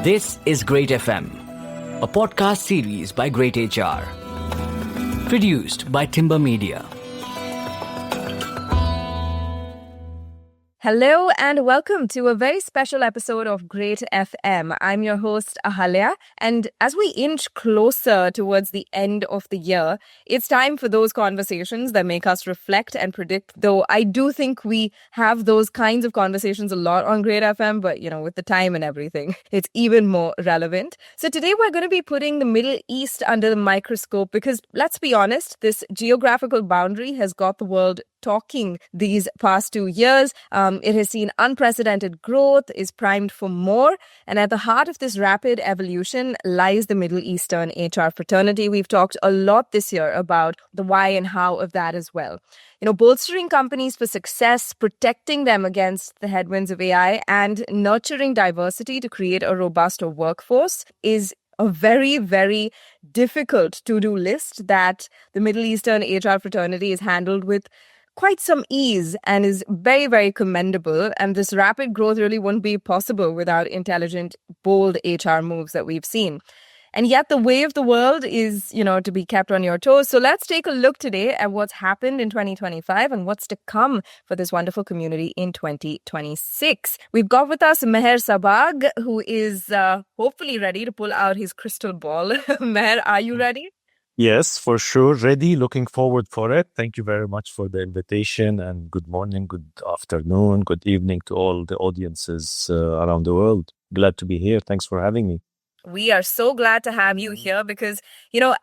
This is greytFM, a podcast series by greytHR, produced by Timber Media. Hello and welcome to a very special episode of greytFM. I'm your host, Ahalya, and as we inch closer towards the end of the year, it's time for those conversations that make us reflect and predict, though I do think we have those kinds of conversations a lot on greytFM, but with the time and everything, it's even more relevant. So today we're going to be putting the Middle East under the microscope because, let's be honest, this geographical boundary has got the world talking these past 2 years. It has seen unprecedented growth, is primed for more, and at the heart of this rapid evolution lies the Middle Eastern HR fraternity. We've talked a lot this year about the why and how of that as well. Bolstering companies for success, protecting them against the headwinds of AI, and nurturing diversity to create a robust workforce is a very, very difficult to-do list that the Middle Eastern HR fraternity is handled with quite some ease and is very, very commendable. And this rapid growth really wouldn't be possible without intelligent, bold HR moves that we've seen. And yet the way of the world is, to be kept on your toes. So let's take a look today at what's happened in 2025 and what's to come for this wonderful community in 2026. We've got with us Maher Sabbagh, who is hopefully ready to pull out his crystal ball. Maher, are you ready? Yes, for sure. Ready. Looking forward for it. Thank you very much for the invitation, and good morning, good afternoon, good evening to all the audiences around the world. Glad to be here. Thanks for having me. We are so glad to have you here because,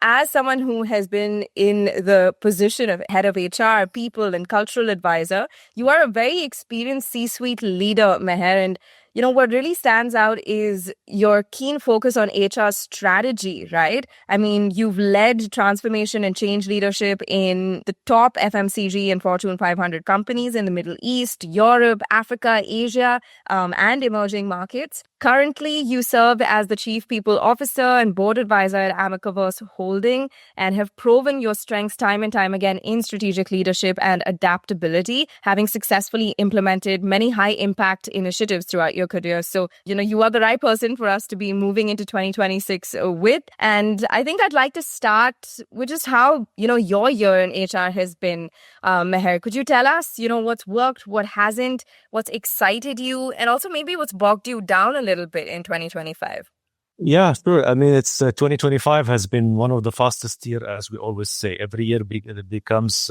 as someone who has been in the position of head of HR, people and cultural advisor, you are a very experienced C-suite leader, Maher. And what really stands out is your keen focus on HR strategy, right? I mean, you've led transformation and change leadership in the top FMCG and Fortune 500 companies in the Middle East, Europe, Africa, Asia, and emerging markets. Currently, you serve as the Chief People Officer and Board Advisor at Amicaverse Holding and have proven your strengths time and time again in strategic leadership and adaptability, having successfully implemented many high-impact initiatives throughout your career. So, you are the right person for us to be moving into 2026 with. And I think I'd like to start with just how, your year in HR has been, Maher. Could you tell us, what's worked, what hasn't, what's excited you, and also maybe what's bogged you down a little bit in 2025? Yeah, sure. I mean, it's 2025 has been one of the fastest year, as we always say. Every year it becomes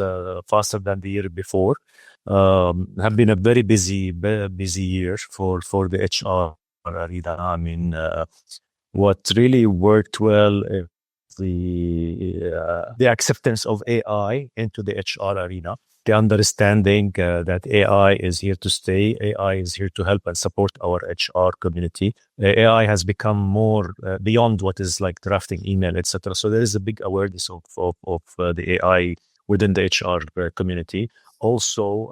faster than the year before. Have been a very busy year for the HR arena. I mean, what really worked well is the acceptance of AI into the HR arena. The understanding that AI is here to stay, AI is here to help and support our HR community. AI has become more beyond what is like drafting email, etc. So there is a big awareness of the AI within the HR community. Also,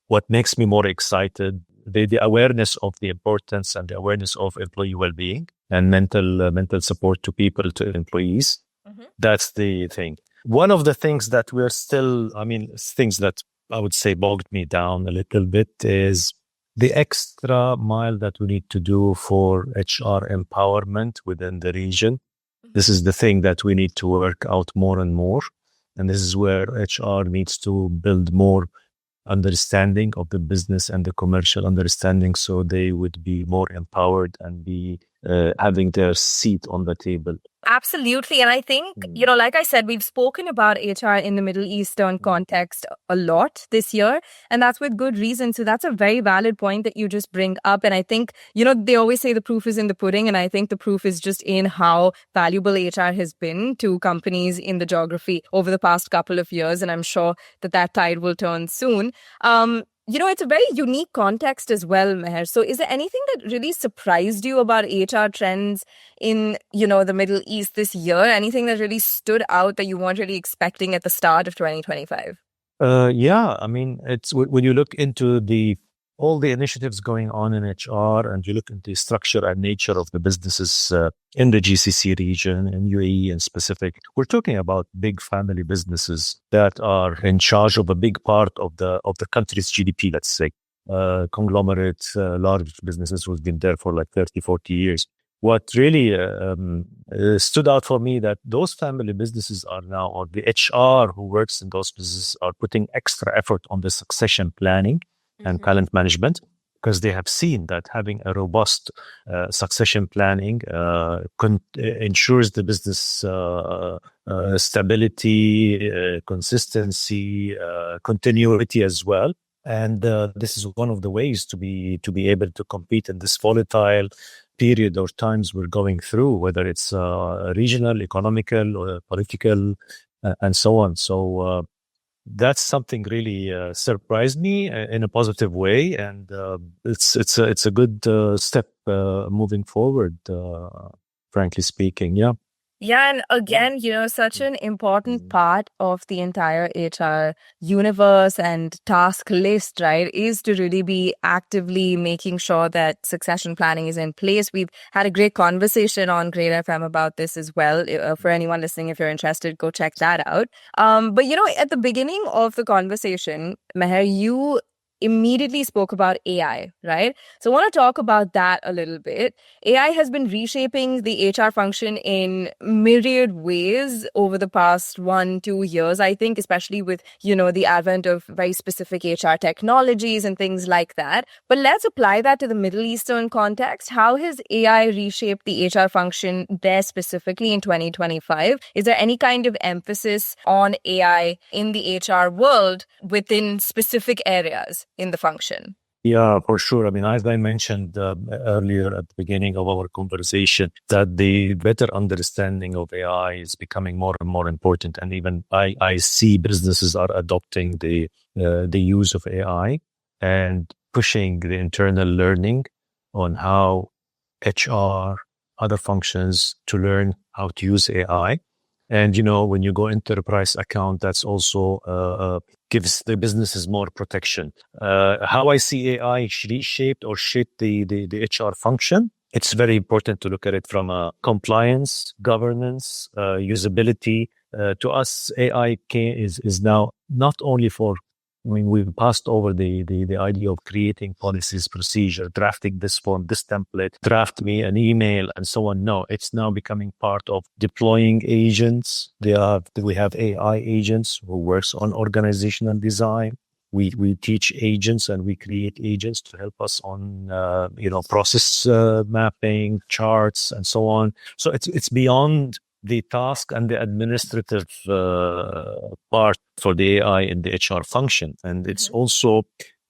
what makes me more excited, the awareness of the importance and the awareness of employee well-being and mental support to people, to employees. Mm-hmm. That's the thing. One of the things that things that I would say bogged me down a little bit is the extra mile that we need to do for HR empowerment within the region. This is the thing that we need to work out more and more. And this is where HR needs to build more understanding of the business and the commercial understanding so they would be more empowered and be having their seat on the table. Absolutely. And I think, like I said, we've spoken about HR in the Middle Eastern context a lot this year, and that's with good reason. So that's a very valid point that you just bring up. And I think, they always say the proof is in the pudding. And I think the proof is just in how valuable HR has been to companies in the geography over the past couple of years. And I'm sure that tide will turn soon. It's a very unique context as well, Maher. So is there anything that really surprised you about HR trends in, the Middle East this year? Anything that really stood out that you weren't really expecting at the start of 2025? Yeah, I mean, it's when you look into all the initiatives going on in HR and you look into the structure and nature of the businesses in the GCC region, in UAE in specific, we're talking about big family businesses that are in charge of a big part of the country's GDP, let's say. Conglomerates, large businesses who've been there for like 30, 40 years. what really stood out for me that those family businesses are now, or the HR who works in those businesses are putting extra effort on the succession planning and talent management, because they have seen that having a robust succession planning ensures the business stability, consistency, continuity as well. And this is one of the ways to be able to compete in this volatile period or times we're going through, whether it's regional, economical, or political, and so on. So that's something really surprised me in a positive way, and it's a good step moving forward. Frankly speaking, yeah. Yeah, and again, such an important part of the entire HR universe and task list, right, is to really be actively making sure that succession planning is in place. We've had a great conversation on greytFM about this as well. For anyone listening, if you're interested, go check that out. But, at the beginning of the conversation, Maher, you immediately spoke about AI, right? So I want to talk about that a little bit. AI has been reshaping the HR function in myriad ways over the past 1-2 years, I think, especially with, the advent of very specific HR technologies and things like that. But let's apply that to the Middle Eastern context. How has AI reshaped the HR function there specifically in 2025? Is there any kind of emphasis on AI in the HR world within specific areas in the function? Yeah, for sure. I mean, as I mentioned earlier at the beginning of our conversation, that the better understanding of AI is becoming more and more important. And even I see businesses are adopting the use of AI and pushing the internal learning on how HR, other functions to learn how to use AI. And, when you go enterprise account, that's also gives the businesses more protection. How I see AI reshaped or shaped the HR function, it's very important to look at it from a compliance, governance, usability. To us, AI is now not only for, we've passed over the idea of creating policies, procedure, drafting this form, this template, draft me an email, and so on. No, it's now becoming part of deploying agents. We have AI agents who works on organizational design. We teach agents and we create agents to help us on process mapping, charts, and so on. So it's beyond the task and the administrative part for the AI in the HR function. And it's also,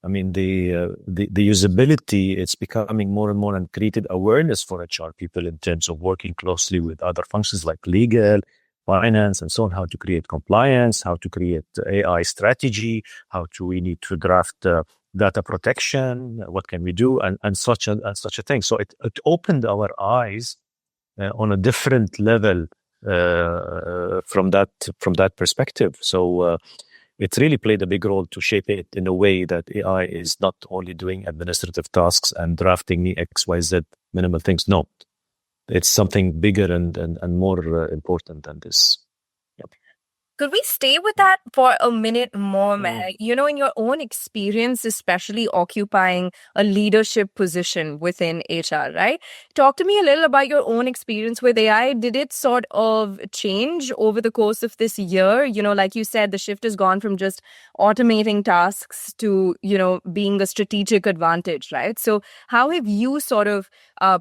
the usability, it's becoming more and more, and created awareness for HR people in terms of working closely with other functions like legal, finance, and so on, how to create compliance, how to create AI strategy, we need to draft data protection, what can we do, and such a thing. So it opened our eyes on a different level from that perspective. So it really played a big role to shape it in a way that AI is not only doing administrative tasks and drafting me XYZ minimal things. No, it's something bigger and more important than this. Yep. Could we stay with that for a minute more, Maher? In your own experience, especially occupying a leadership position within HR, right? Talk to me a little about your own experience with AI. Did it sort of change over the course of this year? Like you said, the shift has gone from just automating tasks to, being a strategic advantage, right? So how have you sort of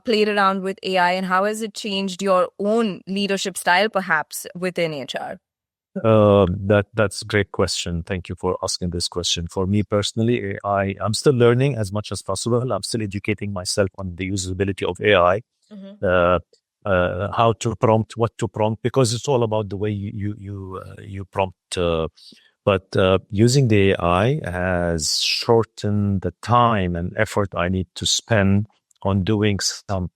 played around with AI, and how has it changed your own leadership style, perhaps, within HR? That's a great question. Thank you for asking this question. For me personally, I'm still learning as much as possible. I'm still educating myself on the usability of AI, how to prompt, what to prompt, because it's all about the way you prompt. But using the AI has shortened the time and effort I need to spend on doing some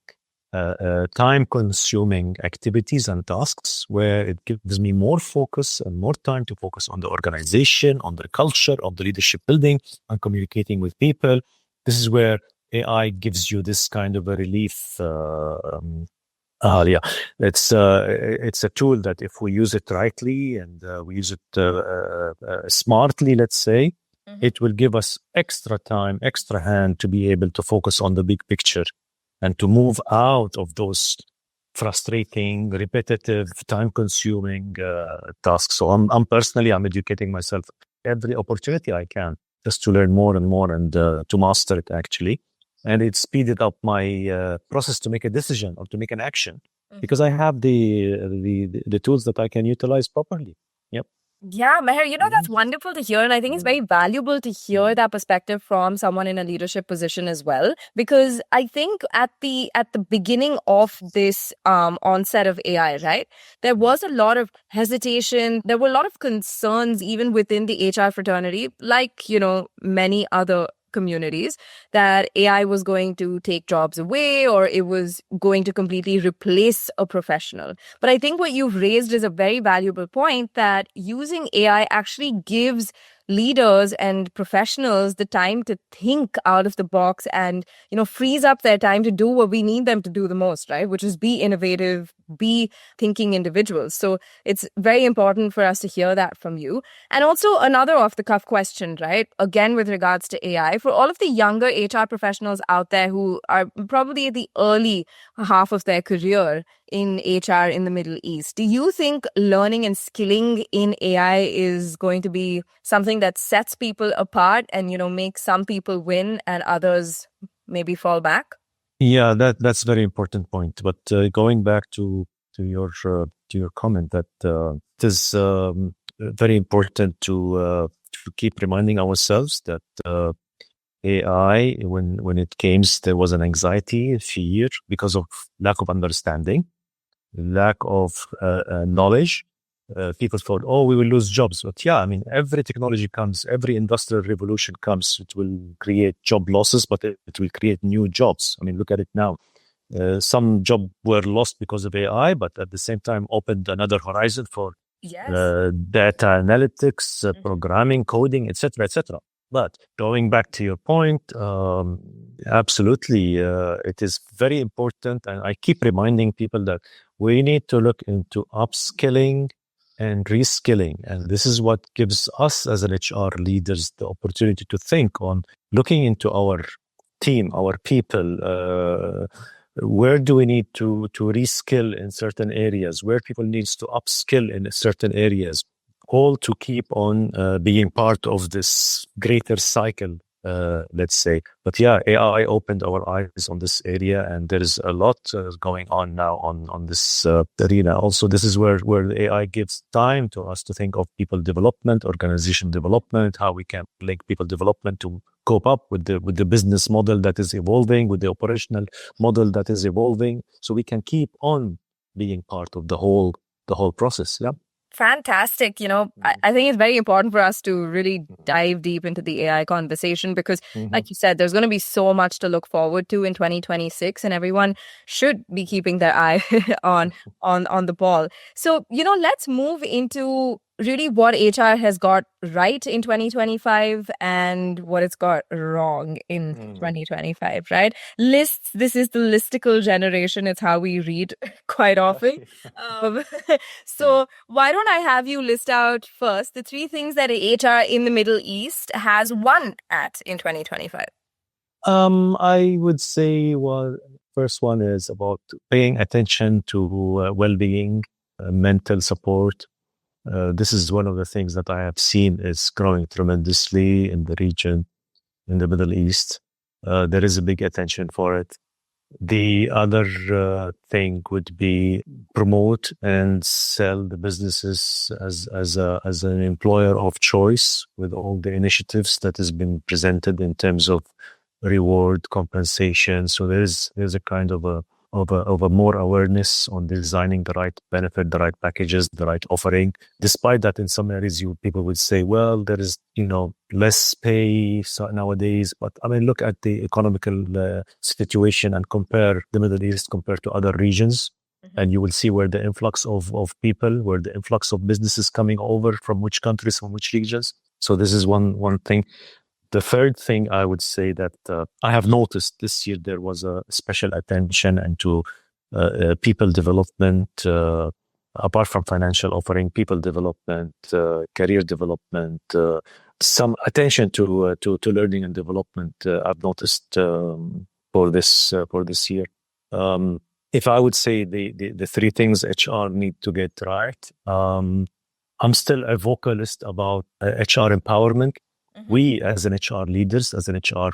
time-consuming activities and tasks, where it gives me more focus and more time to focus on the organization, on the culture, on the leadership building, on communicating with people. This is where AI gives you this kind of a relief. It's a tool that if we use it rightly and we use it smartly, let's say, it will give us extra time, extra hand to be able to focus on the big picture and to move out of those frustrating, repetitive, time-consuming tasks. So I'm personally, I'm educating myself every opportunity I can just to learn more and more and to master it actually. And it speeded up my process to make a decision or to make an action because I have the tools that I can utilize properly. Yep. Yeah, Meher, that's wonderful to hear. And I think it's very valuable to hear that perspective from someone in a leadership position as well. Because I think at the beginning of this onset of AI, right, there was a lot of hesitation. There were a lot of concerns even within the HR fraternity, like, many other communities, that AI was going to take jobs away or it was going to completely replace a professional. But I think what you've raised is a very valuable point, that using AI actually gives leaders and professionals the time to think out of the box and, frees up their time to do what we need them to do the most, right? Which is be innovative, be thinking individuals. So it's very important for us to hear that from you. And also another off the cuff question, right? Again, with regards to AI, for all of the younger HR professionals out there who are probably at the early half of their career in HR in the Middle East, do you think learning and skilling in AI is going to be something that sets people apart and, makes some people win and others maybe fall back? Yeah, that's very important point. But going back to your comment, that it is very important to keep reminding ourselves that AI, when it came, there was an anxiety, fear because of lack of understanding, lack of knowledge. People thought, oh, we will lose jobs. But yeah, I mean, every technology comes, every industrial revolution comes, it will create job losses, but it will create new jobs. I mean, look at it now. Some jobs were lost because of AI, but at the same time opened another horizon for data analytics, programming, coding, etc., etc. But going back to your point, absolutely, it is very important. And I keep reminding people that we need to look into upskilling and reskilling. And this is what gives us as an HR leaders the opportunity to think on looking into our team, our people, where do we need to reskill in certain areas, where people needs to upskill in certain areas, all to keep on being part of this greater cycle, let's say. But yeah, AI opened our eyes on this area, and there is a lot going on now on this arena. Also, this is where the AI gives time to us to think of people development, organization development, how we can link people development to cope up with the business model that is evolving, with the operational model that is evolving, so we can keep on being part of the whole process. Yeah. Fantastic. I think it's very important for us to really dive deep into the AI conversation because, like you said, there's going to be so much to look forward to in 2026, and everyone should be keeping their eye on the ball. So, let's move into really what HR has got right in 2025 and what it's got wrong in 2025, right? Lists, this is the listicle generation. It's how we read quite often. So why don't I have you list out first the 3 things that HR in the Middle East has won at in 2025? I would say, first one is about paying attention to well-being, mental support. This is one of the things that I have seen is growing tremendously in the region, in the Middle East. There is a big attention for it. The other thing would be promote and sell the businesses as an employer of choice with all the initiatives that has been presented in terms of reward, compensation. So there's a kind of a more awareness on designing the right benefit, the right packages, the right offering. Despite that, in some areas, people would say, well, there is, less pay nowadays. But I mean, look at the economical situation and compare the Middle East compared to other regions. And you will see where the influx of people, where the influx of businesses coming over from which countries, from which regions. So this is one thing. The third thing I would say that I have noticed this year, there was a special attention into people development, apart from financial offering, people development, career development, some attention to learning and development. I've noticed for this year. If I would say the three things HR need to get right, I'm still a vocalist about HR empowerment. We, as an HR leaders, as an HR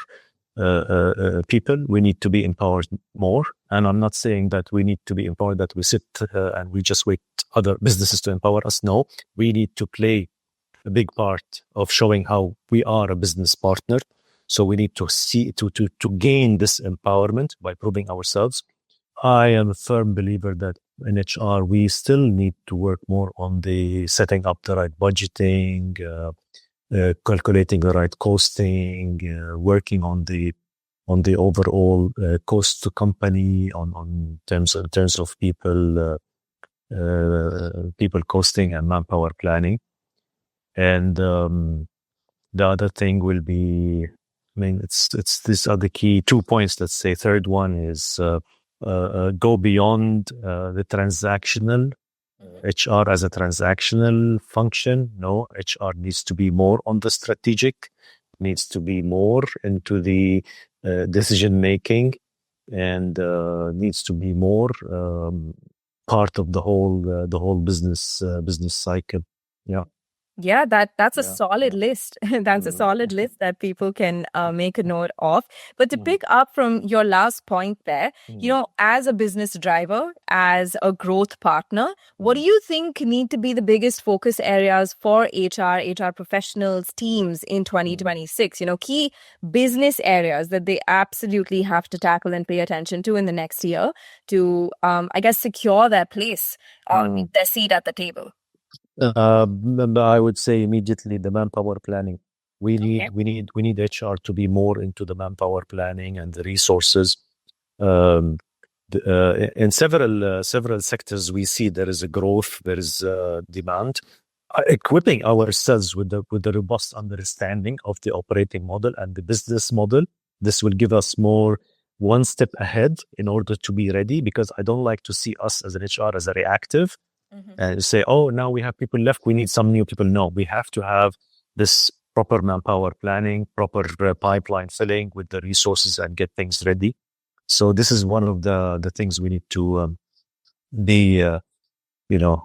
people, we need to be empowered more. And I'm not saying that we need to be empowered, that we sit and we just wait other businesses to empower us. No, we need to play a big part of showing how we are a business partner. So we need to see to gain this empowerment by proving ourselves. I am a firm believer that in HR we still need to work more on the setting up the right budgeting, calculating the right costing, working on the overall cost to company in terms of people costing and manpower planning. And the other thing will be, I mean, it's these are the key 2 points. Let's say third one is go beyond the transactional. HR as a transactional function. No, HR needs to be more on the strategic, needs to be more into the decision making, and needs to be more part of the whole business cycle. Yeah. Yeah, that's a solid list. That's a solid list that people can make a note of. But to pick up from your last point there, as a business driver, as a growth partner, what do you think need to be the biggest focus areas for HR professionals, teams in 2026? Key business areas that they absolutely have to tackle and pay attention to in the next year to, I guess, secure their place, their seat at the table. I would say immediately the manpower planning. We need HR to be more into the manpower planning and the resources. In several sectors, we see there is a growth, there is demand. Equipping ourselves with the robust understanding of the operating model and the business model, this will give us more one step ahead in order to be ready. Because I don't like to see us as an HR as a reactive. And say, oh, now we have people left, we need some new people. No, we have to have this proper manpower planning, proper pipeline filling with the resources and get things ready. So this is one of the things we need to be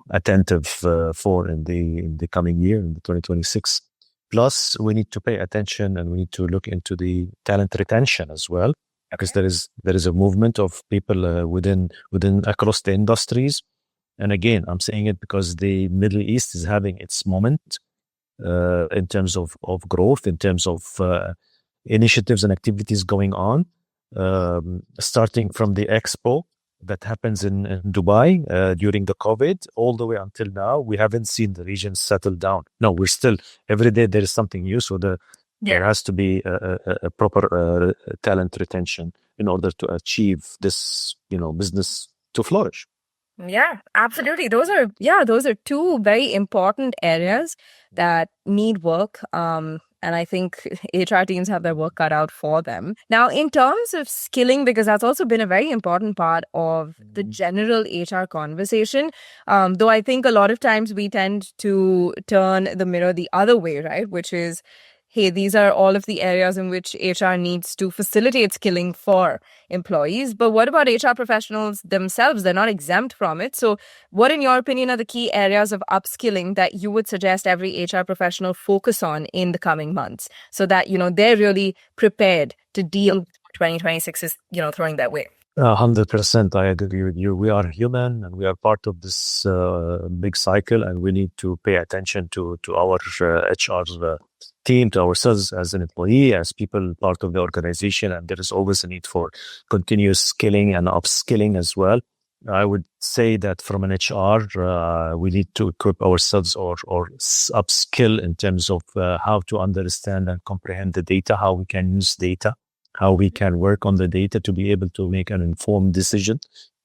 attentive for in the coming year, in the 2026. Plus, we need to pay attention and we need to look into the talent retention as well, because there is a movement of people within across the industries. And again, I'm saying it because the Middle East is having its moment in terms of growth, in terms of initiatives and activities going on, starting from the expo that happens in Dubai during the COVID, all the way until now. We haven't seen the region settle down. No, we're still, every day there is something new. So there has to be a proper talent retention in order to achieve this, business to flourish. Yeah, absolutely. Those are two very important areas that need work. And I think HR teams have their work cut out for them. Now, in terms of skilling, because that's also been a very important part of the general HR conversation, though I think a lot of times we tend to turn the mirror the other way, right? Which is, hey, these are all of the areas in which HR needs to facilitate skilling for employees. But what about HR professionals themselves? They're not exempt from it. So what, in your opinion, are the key areas of upskilling that you would suggest every HR professional focus on in the coming months so that, they're really prepared to deal with 2026 is, throwing that way? 100%. I agree with you. We are human and we are part of this big cycle, and we need to pay attention to our HR team, to ourselves as an employee, as people, part of the organization. And there is always a need for continuous skilling and upskilling as well. I would say that from an HR, we need to equip ourselves or upskill in terms of how to understand and comprehend the data, how we can use data, how we can work on the data to be able to make an informed decision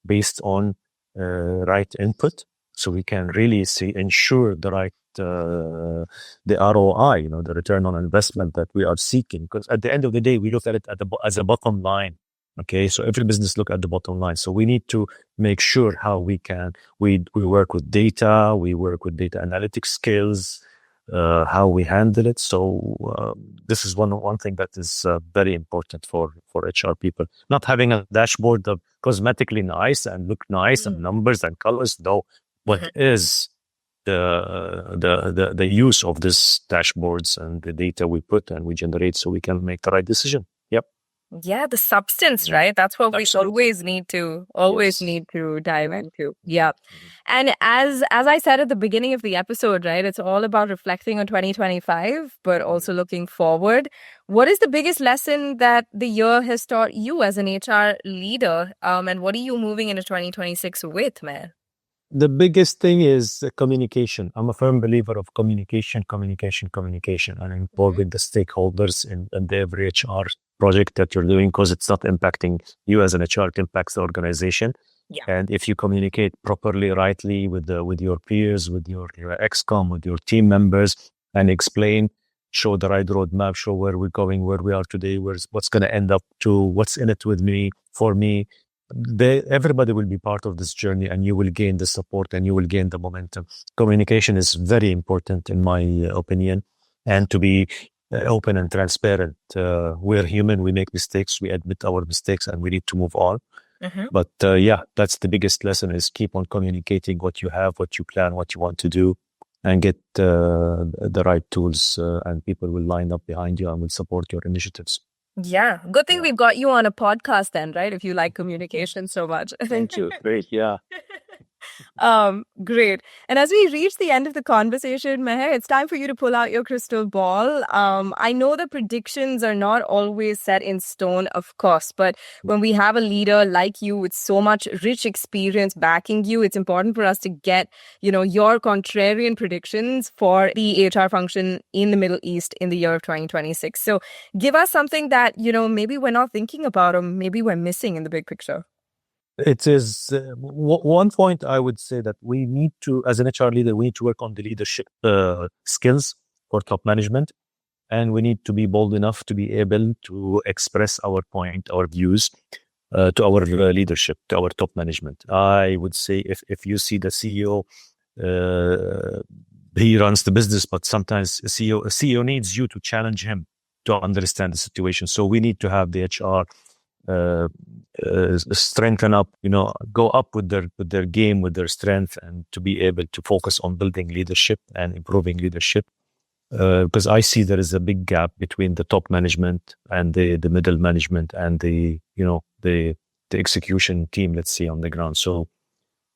based on right input, so we can really ensure the right the ROI, the return on investment that we are seeking. Because at the end of the day, we look at it as a bottom line. Okay, so every business look at the bottom line. So we need to make sure how we work with data, we work with data analytics skills, how we handle it. So this is one thing that is very important for HR people. Not having a dashboard that cosmetically nice and look nice and numbers and colors. No, what is the use of this dashboards and the data we put and we generate so we can make the right decision. Yep. Yeah, the substance, right? That's what we always need to dive into. Yeah. And as I said at the beginning of the episode, right, it's all about reflecting on 2025, but also looking forward. What is the biggest lesson that the year has taught you as an HR leader? And what are you moving into 2026 with, Maher? The biggest thing is communication. I'm a firm believer of communication, and involving the stakeholders in every HR project that you're doing, because it's not impacting you as an HR, it impacts the organization. Yeah. And if you communicate properly, rightly with your peers, with your ex-com, with your team members, and explain, show the right roadmap, show where we're going, where we are today, what's going to end up to, what's in it with me, for me, everybody will be part of this journey, and you will gain the support and you will gain the momentum. Communication is very important in my opinion, and to be open and transparent. We're human, we make mistakes, we admit our mistakes, and we need to move on. But that's the biggest lesson, is keep on communicating what you have, what you plan, what you want to do, and get the right tools, and people will line up behind you and will support your initiatives. Yeah. Good thing we've got you on a podcast then, right? If you like communication so much. Thank you. Great. Yeah. Great. And as we reach the end of the conversation, Maher, it's time for you to pull out your crystal ball. I know the predictions are not always set in stone, of course, but when we have a leader like you with so much rich experience backing you, it's important for us to get, your contrarian predictions for the HR function in the Middle East in the year of 2026. So give us something that, maybe we're not thinking about, or maybe we're missing in the big picture. It is one point I would say that we need to, as an HR leader, we need to work on the leadership skills for top management. And we need to be bold enough to be able to express our point, our views to our leadership, to our top management. I would say if you see the CEO, he runs the business, but sometimes a CEO needs you to challenge him to understand the situation. So we need to have the HR strengthen up, go up with their game, with their strength, and to be able to focus on building leadership and improving leadership. Because I see there is a big gap between the top management and the middle management and the execution team, let's say, on the ground. So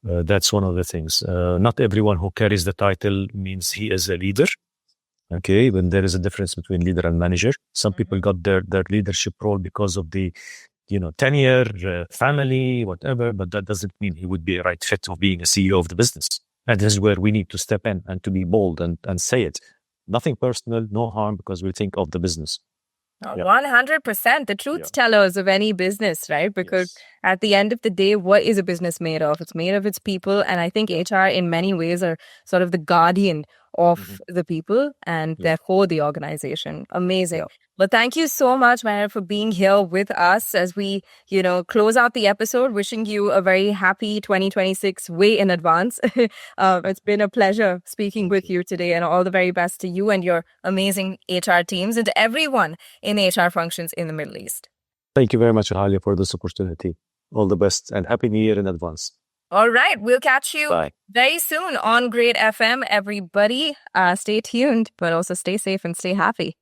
that's one of the things. Not everyone who carries the title means he is a leader. Okay, when there is a difference between leader and manager. Some people got their leadership role because of the tenure, family, whatever, but that doesn't mean he would be a right fit of being a CEO of the business. And this is where we need to step in and to be bold and say it. Nothing personal, no harm, because we think of the business. 100%. The truth tellers of any business, right? Because at the end of the day, what is a business made of? It's made of its people. And I think HR in many ways are sort of the guardian of the people and therefore the organization. Amazing. But thank you so much, Maher, for being here with us as we, close out the episode. Wishing you a very happy 2026 way in advance. It's been a pleasure speaking with you today, and all the very best to you and your amazing HR teams and to everyone in HR functions in the Middle East. Thank you very much, Ahalia, for this opportunity. All the best and Happy New Year in advance. All right. We'll catch you very soon on greytFM, everybody. Stay tuned, but also stay safe and stay happy.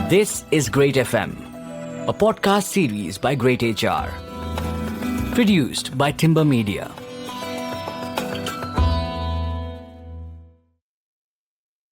This is greytFM, a podcast series by greytHR. Produced by Timber Media.